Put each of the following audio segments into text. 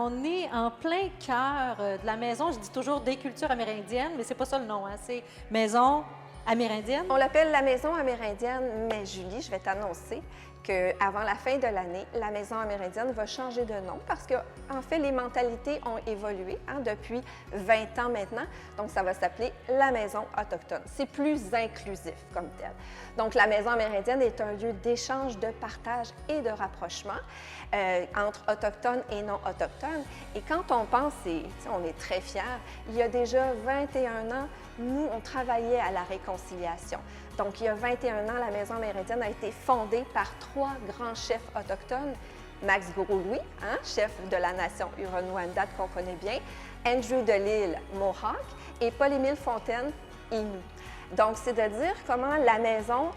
On est en plein cœur de la maison. Je dis toujours des cultures amérindiennes, mais c'est pas ça le nom, hein? C'est Maison amérindienne. On l'appelle la Maison amérindienne, mais Julie, je vais t'annoncer qu'avant la fin de l'année, la Maison amérindienne va changer de nom parce que, en fait, les mentalités ont évolué depuis 20 ans maintenant. Donc, ça va s'appeler la Maison autochtone. C'est plus inclusif comme tel. Donc, la Maison amérindienne est un lieu d'échange, de partage et de rapprochement entre autochtones et non autochtones. Et quand on pense, on est très fiers, il y a déjà 21 ans, nous, on travaillait à la réconciliation. Donc, il y a 21 ans, la Maison amérindienne a été fondée par 3 grands chefs autochtones. Max Gros-Louis, chef de la nation Huron-Wendat qu'on connaît bien, Andrew Delisle, Mohawk, et Paul-Émile Fontaine, Innu. Donc, c'est de dire comment la maison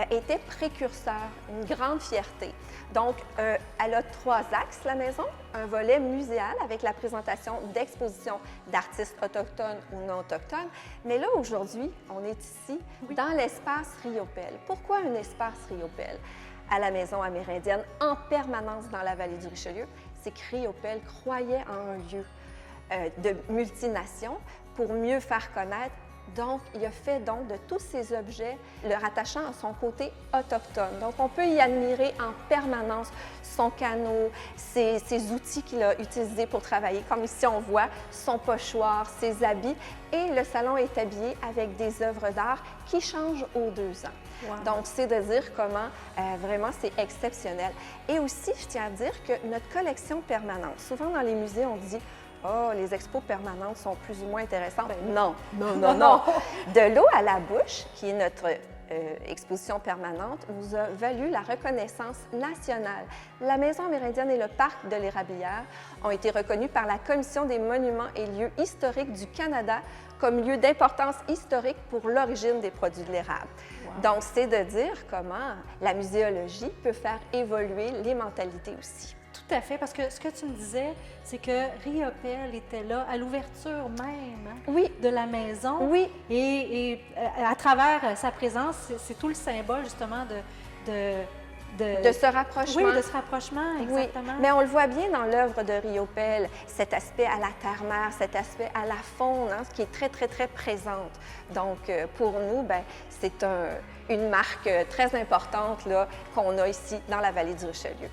était précurseur, une grande fierté. Donc, elle a 3 axes, la maison. Un volet muséal avec la présentation d'expositions d'artistes autochtones ou non autochtones. Mais là, aujourd'hui, on est ici dans l'espace Riopelle. Pourquoi un espace Riopelle à la Maison amérindienne en permanence dans la vallée du Richelieu? C'est que Riopelle croyait en un lieu de multinations pour mieux faire connaître. Donc, il a fait don de tous ces objets, le rattachant à son côté autochtone. Donc, on peut y admirer en permanence son canot, ses outils qu'il a utilisés pour travailler, comme ici on voit son pochoir, ses habits. Et le salon est habillé avec des œuvres d'art qui changent aux 2 ans. Wow. Donc, c'est de dire comment vraiment c'est exceptionnel. Et aussi, je tiens à dire que notre collection permanente, souvent dans les musées, on dit oh, les expos permanentes sont plus ou moins intéressantes. Non, non, non, non. De l'eau à la bouche, qui est notre exposition permanente, nous a valu la reconnaissance nationale. La Maison amérindienne et le Parc de l'Érablière ont été reconnus par la Commission des monuments et lieux historiques du Canada comme lieu d'importance historique pour l'origine des produits de l'érable. Wow. Donc, c'est de dire comment la muséologie peut faire évoluer les mentalités aussi. Tout à fait, parce que ce que tu me disais, c'est que Riopelle était là à l'ouverture même de la maison. Oui. Et à travers sa présence, c'est tout le symbole justement de ce rapprochement. Oui, de ce rapprochement, exactement. Oui. Mais on le voit bien dans l'œuvre de Riopelle, cet aspect à la terre-mère, cet aspect à la faune, qui est très, très, très présente. Donc, pour nous, c'est une marque très importante qu'on a ici dans la vallée du Richelieu.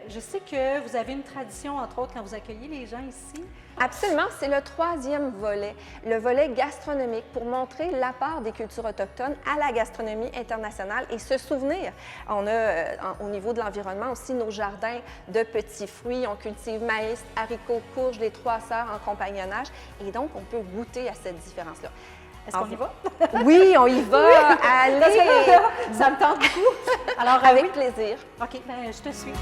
Je sais que vous avez une tradition, entre autres, quand vous accueillez les gens ici. Absolument, c'est le 3e volet, le volet gastronomique, pour montrer l'apport des cultures autochtones à la gastronomie internationale et se souvenir. On a, au niveau de l'environnement aussi, nos jardins de petits fruits. On cultive maïs, haricots, courges, les 3 sœurs en compagnonnage. Et donc, on peut goûter à cette différence-là. Est-ce qu'on y va? Oui, on y va. Oui. Allez! Ça me tente beaucoup. Alors, avec plaisir. OK, je te suis.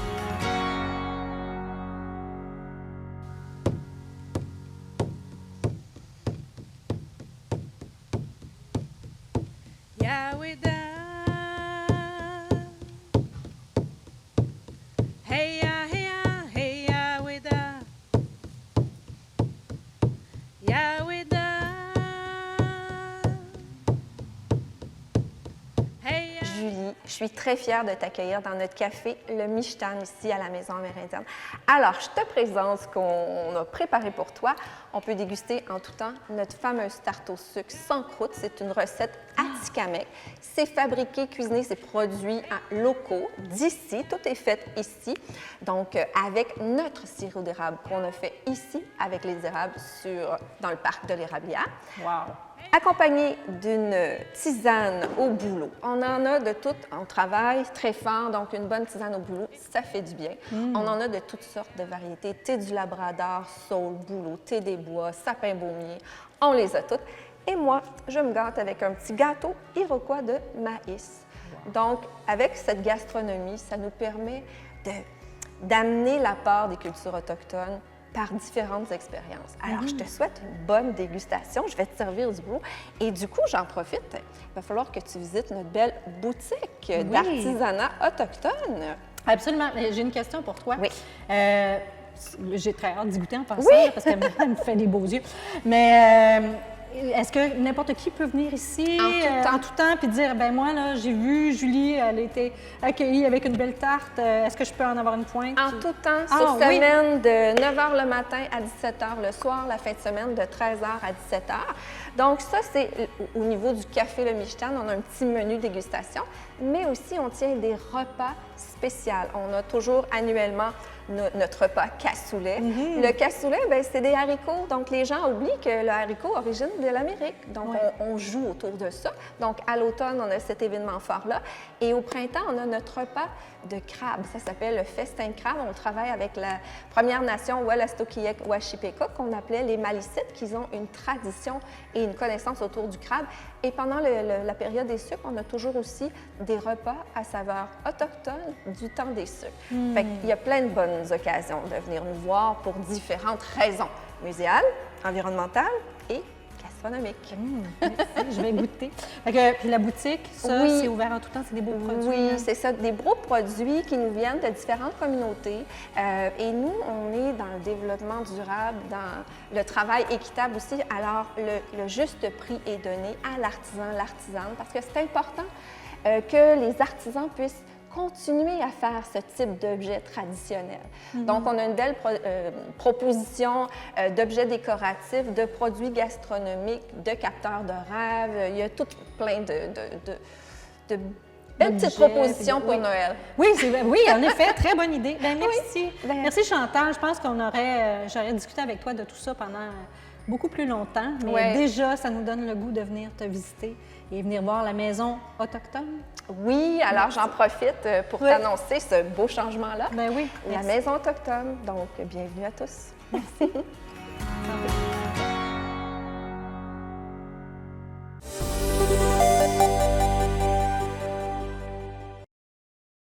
Je suis très fière de t'accueillir dans notre café, le Michtan, ici à la Maison amérindienne. Alors, je te présente ce qu'on a préparé pour toi. On peut déguster en tout temps notre fameuse tarte au sucre sans croûte. C'est une recette atikamekw. C'est fabriqué, cuisiné, c'est produit en locaux d'ici. Tout est fait ici. Donc, avec notre sirop d'érable qu'on a fait ici avec les érables dans le parc de l'Érablière. Wow! Accompagné d'une tisane au bouleau. On en a de toutes, on travaille très fort, donc une bonne tisane au bouleau, ça fait du bien. On en a de toutes sortes de variétés, thé du Labrador, saule, bouleau, thé des bois, sapin baumier, on les a toutes. Et moi, je me gâte avec un petit gâteau iroquois de maïs. Wow. Donc, avec cette gastronomie, ça nous permet d'amener l'apport des cultures autochtones par différentes expériences. Alors, je te souhaite une bonne dégustation. Je vais te servir du boulot. Et du coup, j'en profite. Il va falloir que tu visites notre belle boutique d'artisanat autochtone. Absolument. J'ai une question pour toi. Oui. J'ai très hâte d'y goûter en passant, Oui. là, parce qu'elle me fait des beaux yeux. Mais est-ce que n'importe qui peut venir ici En tout temps. puis dire, ben moi, là, j'ai vu Julie, elle a été accueillie avec une belle tarte. Est-ce que je peux en avoir une pointe? En tout temps, Ah, sur oui. semaine, de 9 h le matin à 17 h le soir, la fin de semaine de 13 h à 17 h. Donc ça, c'est au niveau du café Le Michtan, on a un petit menu dégustation, mais aussi on tient des repas spéciaux. On a toujours annuellement notre repas cassoulet. Le cassoulet, ben, c'est des haricots. Donc les gens oublient que le haricot origine de l'Amérique. Donc on joue autour de ça. Donc à l'automne, on a cet événement fort-là. Et au printemps, on a notre repas de crabe. Ça s'appelle le festin de crabe. On travaille avec la Première Nation Wolastoqiyik-Washipekuk, qu'on appelait les Malicites, qui ont une tradition et une connaissance autour du crabe. Et pendant la période des sucres, on a toujours aussi des repas à saveur autochtone du temps des sucres. Fait qu'il y a plein de bonnes occasions de venir nous voir pour différentes raisons muséales, environnementales et gastronomiques. Je vais goûter. Puis la boutique, ça, Oui. c'est ouvert en tout temps, c'est des beaux produits. Oui, hein? c'est ça, des beaux produits qui nous viennent de différentes communautés. Et nous, on est dans le développement durable, dans le travail équitable aussi. Alors, le juste prix est donné à l'artisan, l'artisane, parce que c'est important que les artisans puissent continuer à faire ce type d'objet traditionnel. Donc, on a une belle proposition d'objets décoratifs, de produits gastronomiques, de capteurs de rêve. Il y a tout plein de belles petites propositions pour Noël. Oui, oui, en effet, très bonne idée. Ben, merci. Ben, Merci Chantal. Je pense j'aurais discuté avec toi de tout ça pendant beaucoup plus longtemps, mais Ouais. déjà, ça nous donne le goût de venir te visiter et venir voir la maison autochtone. Oui, alors j'en profite pour Oui. t'annoncer ce beau changement-là. Ben oui. La merci. maison autochtone. Donc, bienvenue à tous. Merci.